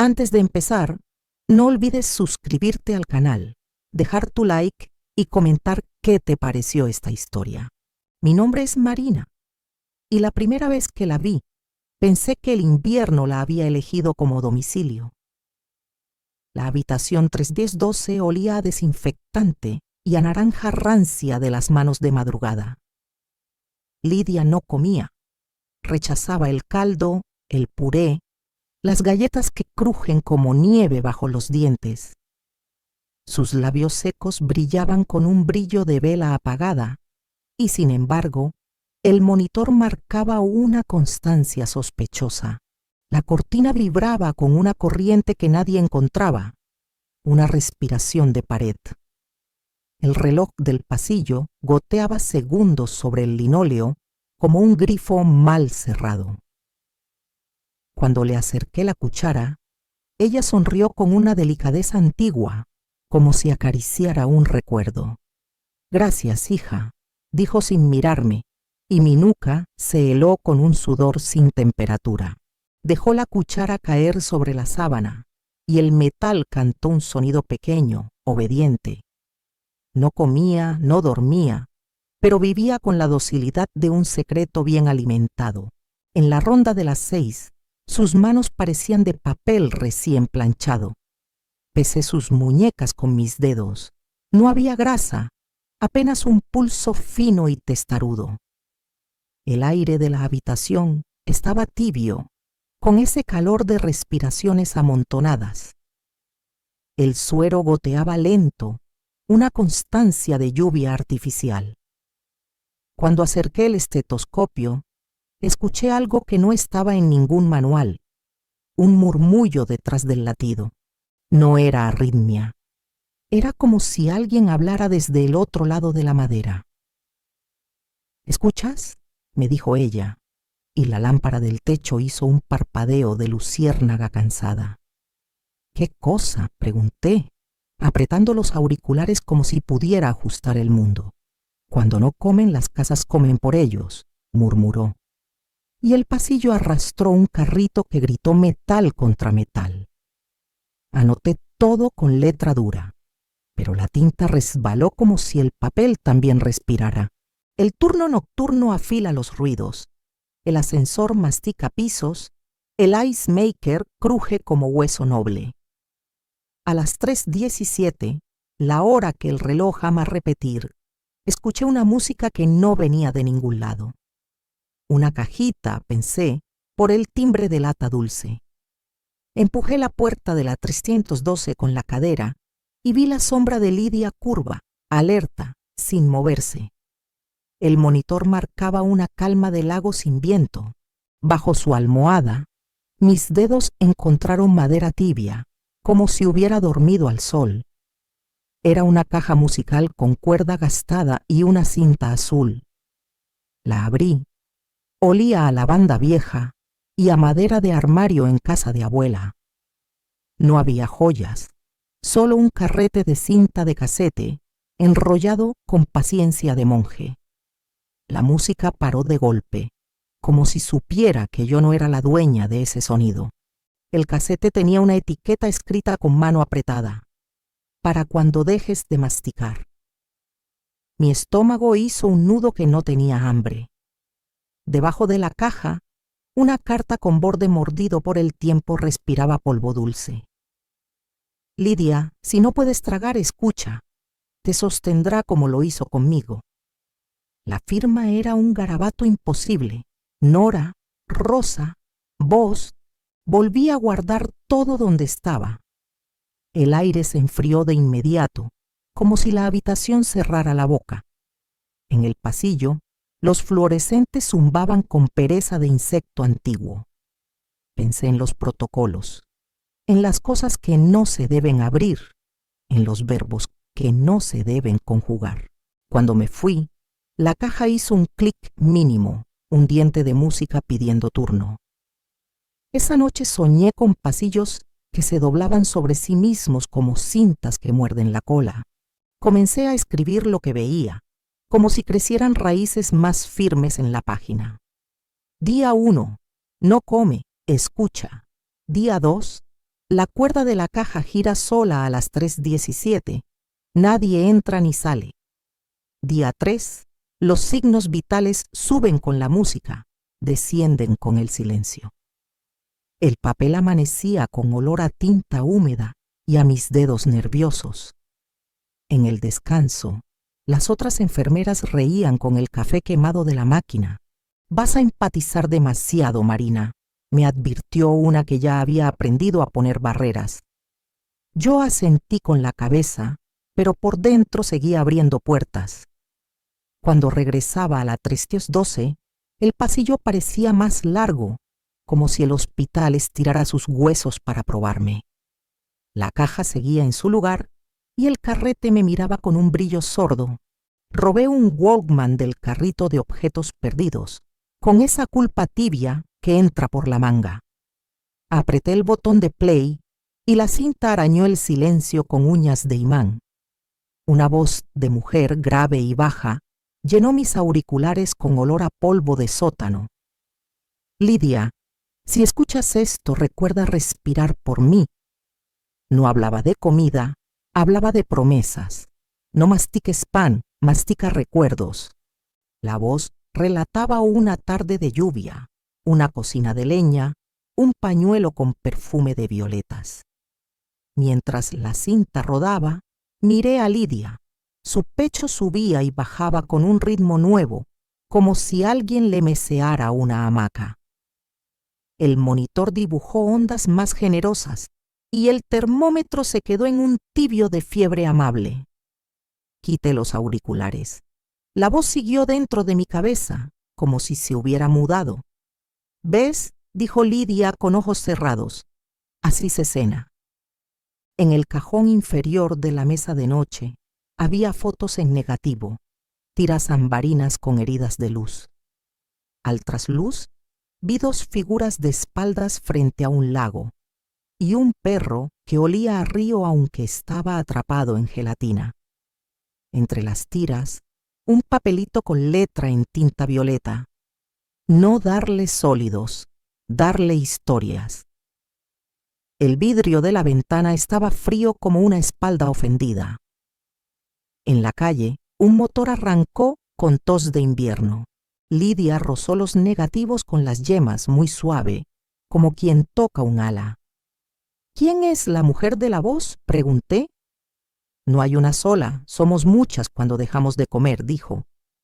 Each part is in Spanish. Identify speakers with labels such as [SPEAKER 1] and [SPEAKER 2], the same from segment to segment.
[SPEAKER 1] Antes de empezar, no olvides suscribirte al canal, dejar tu like y comentar qué te pareció esta historia. Mi nombre es Marina y la primera vez que la vi, pensé que el invierno la había elegido como domicilio. La habitación 312 olía a desinfectante y a naranja rancia de las manos de madrugada. Lidia no comía. Rechazaba el caldo, el puré, las galletas que crujen como nieve bajo los dientes. Sus labios secos brillaban con un brillo de vela apagada y, sin embargo, el monitor marcaba una constancia sospechosa. La cortina vibraba con una corriente que nadie encontraba, una respiración de pared. El reloj del pasillo goteaba segundos sobre el linóleo como un grifo mal cerrado. Cuando le acerqué la cuchara, ella sonrió con una delicadeza antigua, como si acariciara un recuerdo. «Gracias, hija», dijo sin mirarme, y mi nuca se heló con un sudor sin temperatura. Dejó la cuchara caer sobre la sábana, y el metal cantó un sonido pequeño, obediente. No comía, no dormía, pero vivía con la docilidad de un secreto bien alimentado. En la ronda de las 6, sus manos parecían de papel recién planchado. Pesé sus muñecas con mis dedos. No había grasa, apenas un pulso fino y testarudo. El aire de la habitación estaba tibio, con ese calor de respiraciones amontonadas. El suero goteaba lento, una constancia de lluvia artificial. Cuando acerqué el estetoscopio, escuché algo que no estaba en ningún manual, un murmullo detrás del latido. No era arritmia. Era como si alguien hablara desde el otro lado de la madera. «¿Escuchas?», me dijo ella, y la lámpara del techo hizo un parpadeo de luciérnaga cansada. «¿Qué cosa?», pregunté, apretando los auriculares como si pudiera ajustar el mundo. «Cuando no comen, las casas comen por ellos», murmuró. Y el pasillo arrastró un carrito que gritó metal contra metal. Anoté todo con letra dura, pero la tinta resbaló como si el papel también respirara. El turno nocturno afila los ruidos, el ascensor mastica pisos, el ice maker cruje como hueso noble. A las 3:17, la hora que el reloj ama repetir, escuché una música que no venía de ningún lado. Una cajita, pensé, por el timbre de lata dulce. Empujé la puerta de la 312 con la cadera y vi la sombra de Lidia curva, alerta, sin moverse. El monitor marcaba una calma de lago sin viento. Bajo su almohada, mis dedos encontraron madera tibia, como si hubiera dormido al sol. Era una caja musical con cuerda gastada y una cinta azul. La abrí. Olía a lavanda vieja y a madera de armario en casa de abuela. No había joyas, solo un carrete de cinta de casete, enrollado con paciencia de monje. La música paró de golpe, como si supiera que yo no era la dueña de ese sonido. El casete tenía una etiqueta escrita con mano apretada: «Para cuando dejes de masticar». Mi estómago hizo un nudo que no tenía hambre. Debajo de la caja, una carta con borde mordido por el tiempo respiraba polvo dulce. «Lidia, si no puedes tragar, escucha. Te sostendrá como lo hizo conmigo». La firma era un garabato imposible. Nora, Rosa, vos. Volví a guardar todo donde estaba. El aire se enfrió de inmediato, como si la habitación cerrara la boca. En el pasillo, los fluorescentes zumbaban con pereza de insecto antiguo. Pensé en los protocolos, en las cosas que no se deben abrir, en los verbos que no se deben conjugar. Cuando me fui, la caja hizo un clic mínimo, un diente de música pidiendo turno. Esa noche soñé con pasillos que se doblaban sobre sí mismos como cintas que muerden la cola. Comencé a escribir lo que veía, como si crecieran raíces más firmes en la página. Día 1, no come, escucha. Día 2, La cuerda de la caja gira sola a las 3:17. Nadie entra ni sale. Día 3. Los signos vitales suben con la música, descienden con el silencio. El papel amanecía con olor a tinta húmeda y a mis dedos nerviosos. En el descanso, las otras enfermeras reían con el café quemado de la máquina. «Vas a empatizar demasiado, Marina», me advirtió una que ya había aprendido a poner barreras. Yo asentí con la cabeza, pero por dentro seguía abriendo puertas. Cuando regresaba a la 312, el pasillo parecía más largo, como si el hospital estirara sus huesos para probarme. La caja seguía en su lugar y el carrete me miraba con un brillo sordo. Robé un Walkman del carrito de objetos perdidos, con esa culpa tibia que entra por la manga. Apreté el botón de play y la cinta arañó el silencio con uñas de imán. Una voz de mujer grave y baja llenó mis auriculares con olor a polvo de sótano. «Lidia, si escuchas esto, recuerda respirar por mí». No hablaba de comida, hablaba de promesas. «No mastiques pan, mastica recuerdos». La voz relataba una tarde de lluvia, una cocina de leña, un pañuelo con perfume de violetas. Mientras la cinta rodaba, miré a Lidia. Su pecho subía y bajaba con un ritmo nuevo, como si alguien le meseara una hamaca. El monitor dibujó ondas más generosas y el termómetro se quedó en un tibio de fiebre amable. Quité los auriculares. La voz siguió dentro de mi cabeza, como si se hubiera mudado. «¿Ves?», dijo Lidia con ojos cerrados. «Así se cena». En el cajón inferior de la mesa de noche había fotos en negativo, tiras ambarinas con heridas de luz. Al trasluz vi 2 figuras de espaldas frente a un lago y un perro que olía a río aunque estaba atrapado en gelatina. Entre las tiras, un papelito con letra en tinta violeta. «No darle sólidos, darle historias». El vidrio de la ventana estaba frío como una espalda ofendida. En la calle, un motor arrancó con tos de invierno. Lidia rozó los negativos con las yemas muy suave, como quien toca un ala. «¿Quién es la mujer de la voz?», pregunté. «No hay una sola, somos muchas cuando dejamos de comer», dijo,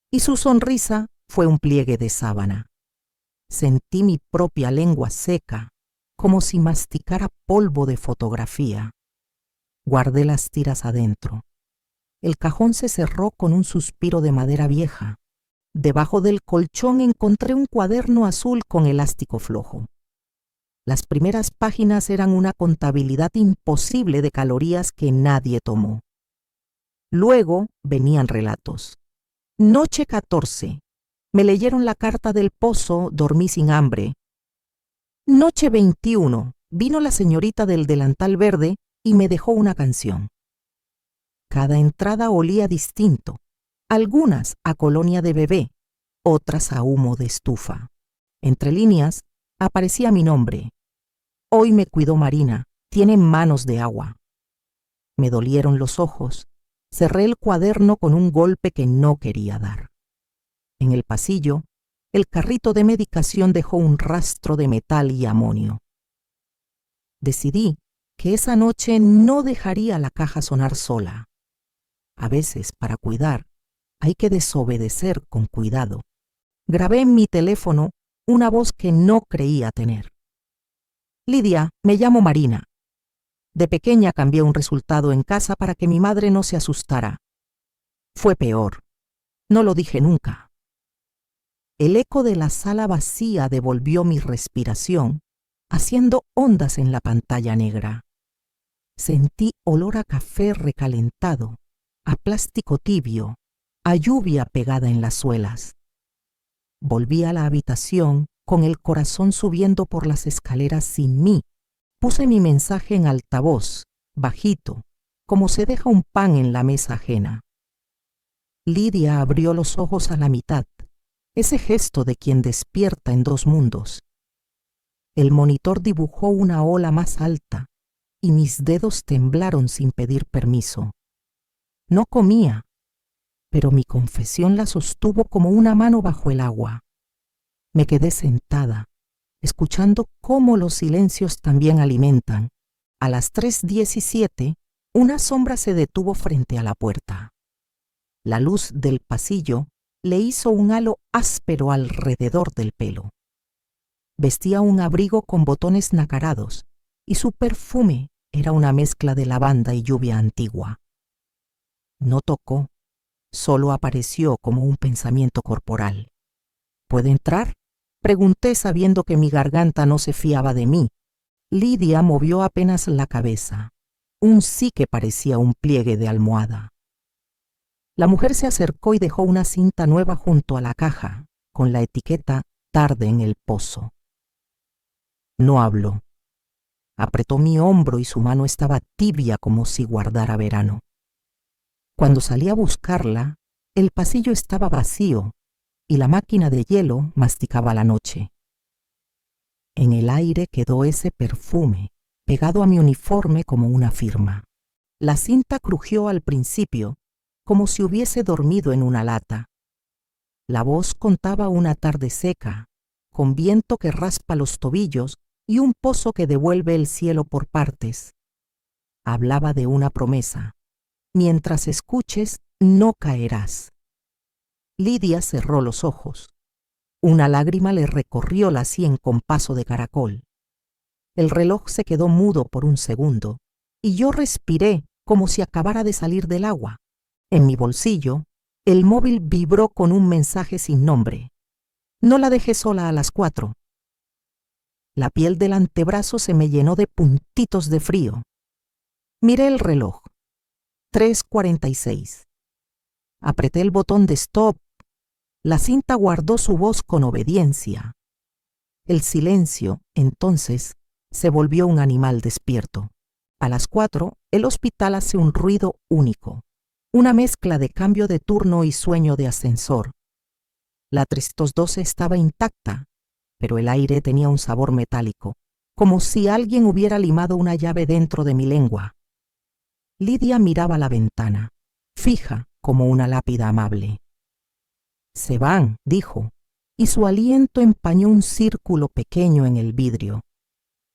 [SPEAKER 1] y su sonrisa fue un pliegue de sábana. Sentí mi propia lengua seca, como si masticara polvo de fotografía. Guardé las tiras adentro. El cajón se cerró con un suspiro de madera vieja. Debajo del colchón encontré un cuaderno azul con elástico flojo. Las primeras páginas eran una contabilidad imposible de calorías que nadie tomó. Luego venían relatos. Noche 14. Me leyeron la carta del pozo, dormí sin hambre. Noche 21. Vino la señorita del delantal verde y me dejó una canción. Cada entrada olía distinto. Algunas a colonia de bebé, otras a humo de estufa. Entre líneas aparecía mi nombre. «Hoy me cuidó Marina, tiene manos de agua». Me dolieron los ojos. Cerré el cuaderno con un golpe que no quería dar. En el pasillo, el carrito de medicación dejó un rastro de metal y amonio. Decidí que esa noche no dejaría la caja sonar sola. A veces, para cuidar, hay que desobedecer con cuidado. Grabé en mi teléfono una voz que no creía tener. «Lidia, me llamo Marina. De pequeña cambié un resultado en casa para que mi madre no se asustara. Fue peor. No lo dije nunca». El eco de la sala vacía devolvió mi respiración, haciendo ondas en la pantalla negra. Sentí olor a café recalentado, a plástico tibio, a lluvia pegada en las suelas. Volví a la habitación con el corazón subiendo por las escaleras sin mí. Puse mi mensaje en altavoz, bajito, como se deja un pan en la mesa ajena. Lidia abrió los ojos a la mitad, ese gesto de quien despierta en 2 mundos. El monitor dibujó una ola más alta, y mis dedos temblaron sin pedir permiso. No comía, pero mi confesión la sostuvo como una mano bajo el agua. Me quedé sentada, escuchando cómo los silencios también alimentan. A las 3:17, una sombra se detuvo frente a la puerta. La luz del pasillo le hizo un halo áspero alrededor del pelo. Vestía un abrigo con botones nacarados y su perfume era una mezcla de lavanda y lluvia antigua. No tocó, solo apareció como un pensamiento corporal. ¿Puede entrar? Pregunté sabiendo que mi garganta no se fiaba de mí. Lidia movió apenas la cabeza. Un sí que parecía un pliegue de almohada. La mujer se acercó y dejó una cinta nueva junto a la caja, con la etiqueta «Tarde en el pozo». No habló. Apretó mi hombro y su mano estaba tibia como si guardara verano. Cuando salí a buscarla, el pasillo estaba vacío y la máquina de hielo masticaba la noche. En el aire quedó ese perfume, pegado a mi uniforme como una firma. La cinta crujió al principio, como si hubiese dormido en una lata. La voz contaba una tarde seca, con viento que raspa los tobillos y un pozo que devuelve el cielo por partes. Hablaba de una promesa. Mientras escuches, no caerás. Lidia cerró los ojos. Una lágrima le recorrió la sien con paso de caracol. El reloj se quedó mudo por un segundo, y yo respiré como si acabara de salir del agua. En mi bolsillo, el móvil vibró con un mensaje sin nombre. No la dejé sola a las 4. La piel del antebrazo se me llenó de puntitos de frío. Miré el reloj. 3:46. Apreté el botón de stop. La cinta guardó su voz con obediencia. El silencio, entonces, se volvió un animal despierto. A las 4, el hospital hace un ruido único, una mezcla de cambio de turno y sueño de ascensor. La 312 estaba intacta, pero el aire tenía un sabor metálico, como si alguien hubiera limado una llave dentro de mi lengua. Lidia miraba la ventana, fija como una lápida amable. «Se van», dijo, y su aliento empañó un círculo pequeño en el vidrio.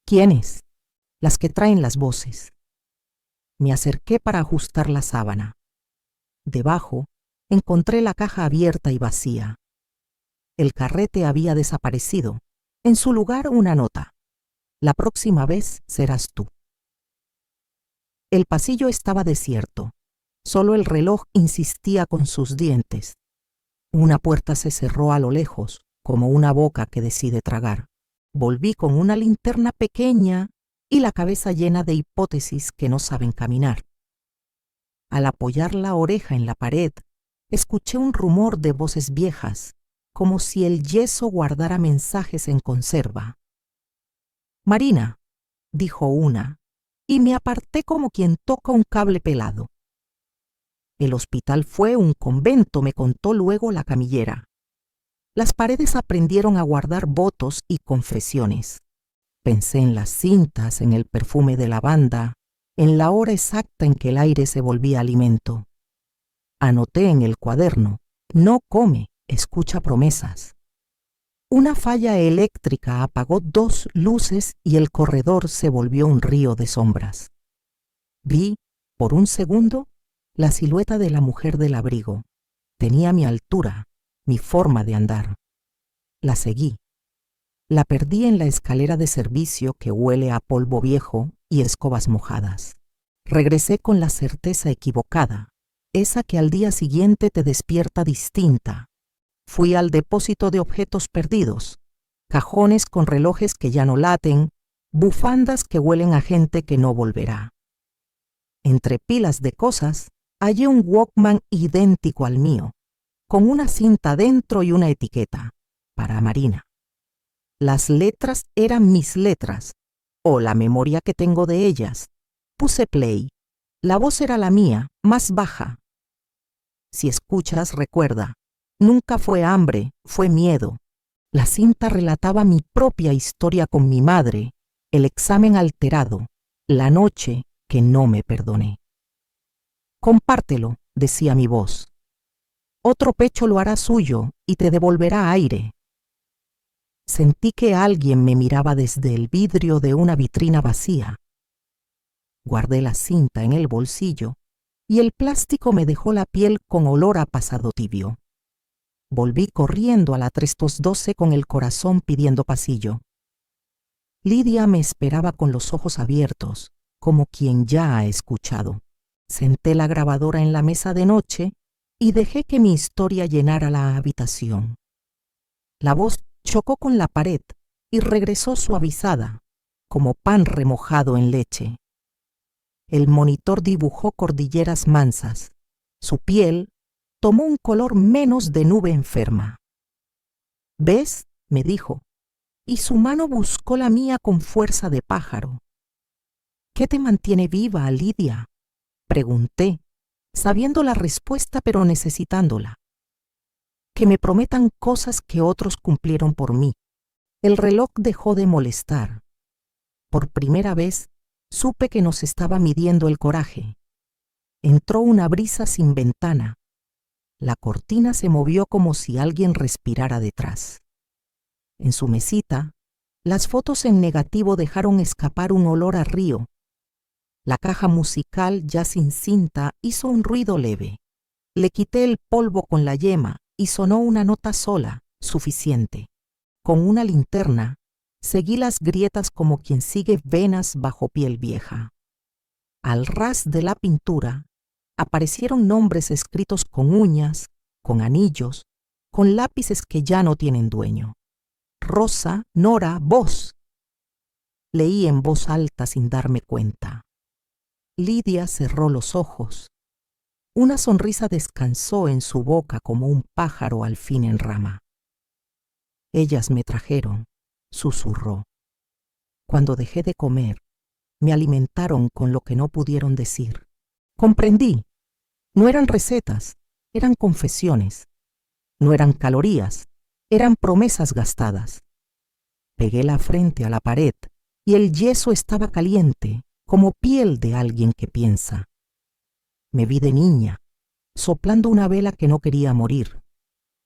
[SPEAKER 1] «¿Quiénes?» «Las que traen las voces». Me acerqué para ajustar la sábana. Debajo encontré la caja abierta y vacía. El carrete había desaparecido. En su lugar una nota. «La próxima vez serás tú». El pasillo estaba desierto. Solo el reloj insistía con sus dientes. Una puerta se cerró a lo lejos, como una boca que decide tragar. Volví con una linterna pequeña y la cabeza llena de hipótesis que no saben caminar. Al apoyar la oreja en la pared, escuché un rumor de voces viejas, como si el yeso guardara mensajes en conserva. «Marina», dijo una, y me aparté como quien toca un cable pelado. El hospital fue un convento, me contó luego la camillera. Las paredes aprendieron a guardar votos y confesiones. Pensé en las cintas, en el perfume de lavanda, en la hora exacta en que el aire se volvía alimento. Anoté en el cuaderno: no come, escucha promesas. Una falla eléctrica apagó 2 luces y el corredor se volvió un río de sombras. Vi, por un segundo, la silueta de la mujer del abrigo. Tenía mi altura, mi forma de andar. La seguí. La perdí en la escalera de servicio que huele a polvo viejo y escobas mojadas. Regresé con la certeza equivocada, esa que al día siguiente te despierta distinta. Fui al depósito de objetos perdidos, cajones con relojes que ya no laten, bufandas que huelen a gente que no volverá. Entre pilas de cosas, hallé un Walkman idéntico al mío, con una cinta dentro y una etiqueta, para Marina. Las letras eran mis letras, o la memoria que tengo de ellas. Puse play. La voz era la mía, más baja. Si escuchas, recuerda, nunca fue hambre, fue miedo. La cinta relataba mi propia historia con mi madre, el examen alterado, La noche que no me perdoné. Compártelo, decía mi voz. Otro pecho lo hará suyo y te devolverá aire. Sentí que alguien me miraba desde el vidrio de una vitrina vacía. Guardé la cinta en el bolsillo y el plástico me dejó la piel con olor a pasado tibio. Volví corriendo a la 312 con el corazón pidiendo pasillo. Lidia me esperaba con los ojos abiertos, como quien ya ha escuchado. Senté la grabadora en la mesa de noche y dejé que mi historia llenara la habitación. La voz chocó con la pared y regresó suavizada, como pan remojado en leche. El monitor dibujó cordilleras mansas. Su piel tomó un color menos de nube enferma. ¿Ves?, me dijo, y su mano buscó la mía con fuerza de pájaro. ¿Qué te mantiene viva, Lidia?, pregunté, sabiendo la respuesta pero necesitándola. Que me prometan cosas que otros cumplieron por mí. El reloj dejó de molestar. Por primera vez supe que nos estaba midiendo el coraje. Entró una brisa sin ventana. La cortina se movió como si alguien respirara detrás. En su mesita, las fotos en negativo dejaron escapar un olor a río. La caja musical, ya sin cinta, hizo un ruido leve. Le quité el polvo con la yema y sonó una nota sola, suficiente. Con una linterna, seguí las grietas como quien sigue venas bajo piel vieja. Al ras de la pintura, aparecieron nombres escritos con uñas, con anillos, con lápices que ya no tienen dueño. Rosa, Nora, vos. Leí en voz alta sin darme cuenta. Lidia cerró los ojos. Una sonrisa descansó en su boca como un pájaro al fin en rama. Ellas me trajeron, susurró. Cuando dejé de comer, me alimentaron con lo que no pudieron decir. Comprendí. No eran recetas, eran confesiones. No eran calorías, eran promesas gastadas. Pegué la frente a la pared y el yeso estaba caliente, como piel de alguien que piensa. Me vi de niña, soplando una vela que no quería morir.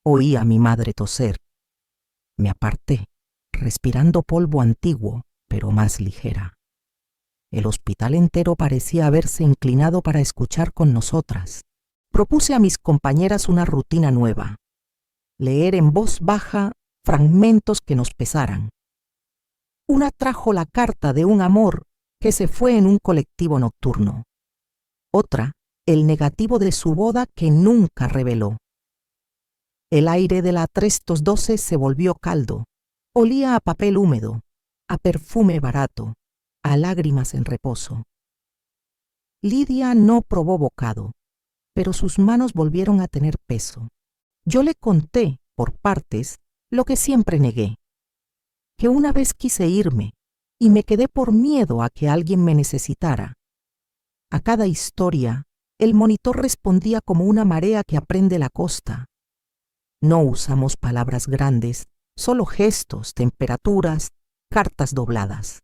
[SPEAKER 1] Oí a mi madre toser. Me aparté, respirando polvo antiguo, pero más ligera. El hospital entero parecía haberse inclinado para escuchar con nosotras. Propuse a mis compañeras una rutina nueva. Leer en voz baja fragmentos que nos pesaran. Una trajo la carta de un amor que se fue en un colectivo nocturno. Otra, el negativo de su boda que nunca reveló. El aire de la 312 se volvió caldo. Olía a papel húmedo, a perfume barato, a lágrimas en reposo. Lidia no probó bocado, pero sus manos volvieron a tener peso. Yo le conté, por partes, lo que siempre negué. Que una vez quise irme y me quedé por miedo a que alguien me necesitara. A cada historia, el monitor respondía como una marea que aprende la costa. No usamos palabras grandes, solo gestos, temperaturas, cartas dobladas.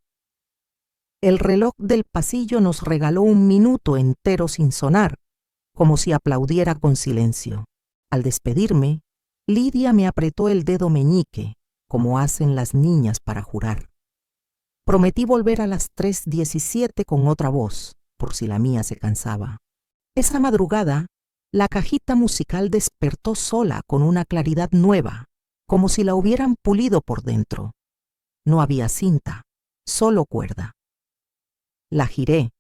[SPEAKER 1] El reloj del pasillo nos regaló un minuto entero sin sonar, como si aplaudiera con silencio. Al despedirme, Lidia me apretó el dedo meñique, como hacen las niñas para jurar. Prometí volver a las 3:17 con otra voz, por si la mía se cansaba. Esa madrugada, la cajita musical despertó sola con una claridad nueva, como si la hubieran pulido por dentro. No había cinta, solo cuerda. La giré.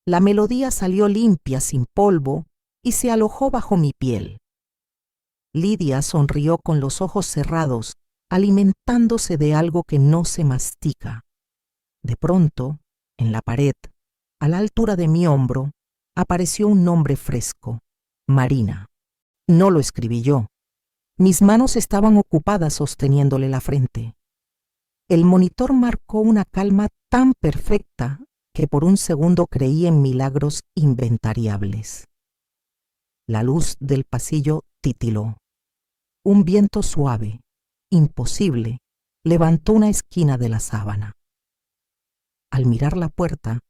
[SPEAKER 1] La melodía salió limpia, sin polvo, y se alojó bajo mi piel. Lidia sonrió con los ojos cerrados, alimentándose de algo que no se mastica. De pronto, en la pared, a la altura de mi hombro, apareció un nombre fresco: Marina. No lo escribí yo. Mis manos estaban ocupadas sosteniéndole la frente. El monitor marcó una calma tan perfecta que por un segundo creí en milagros inventariables. La luz del pasillo titiló. Un viento suave, imposible, levantó una esquina de la sábana. Al mirar la puerta,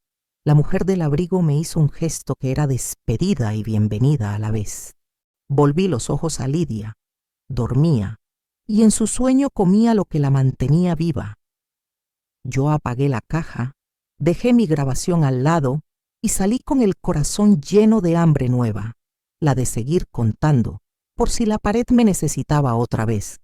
[SPEAKER 1] La mujer del abrigo me hizo un gesto que era despedida y bienvenida a la vez. Volví los ojos a Lidia. Dormía, y en su sueño comía lo que la mantenía viva. Yo apagué la caja, dejé mi grabación al lado y salí con el corazón lleno de hambre nueva, la de seguir contando, por si la pared me necesitaba otra vez.